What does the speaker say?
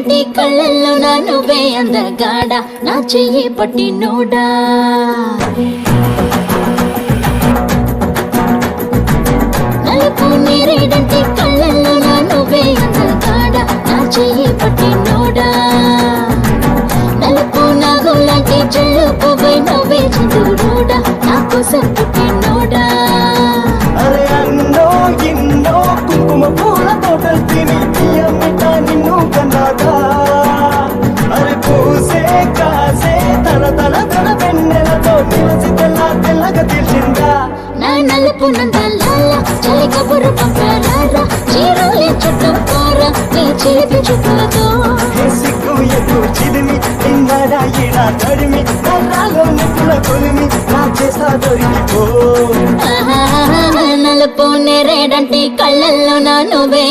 నేరేడంటి కళ్ళల్లో నా నువ్వే అందగాడ నా చెయ్యి పట్టినోడా నలుపు నేరేడంటి కళ్ళల్లో నా నువ్వే అందగాడ నా చెయ్యి పట్టినోడా నలుపు నాగులాంటి చెల్లు పోవై నవ్వే చంద్రుడా నా కోసం పుట్టినోడా అరే అన్నో ఇన్నో కుంకుమ పూల తోటలు తిని తీయమిట నిన్ను కన్నాగా అరే పూసే కాసే తన తన తన వెన్నెలతో నిలిచి తెల్లగా తెలిసిందా నా నలుపు నందలాల చలి కబురు పంపారా చీరలే చుట్టం కోరా నీ చేతి చుట్టతో సిగ్గు ఎక్కువ చిదిమి ఇందాడా ఈడా తడిమి నల్లాలో నిప్పుల కొలిమి నా చేసా దొరికిపో నలుపు నేరేడంటి కళ్ళల్లో నా నువ్వే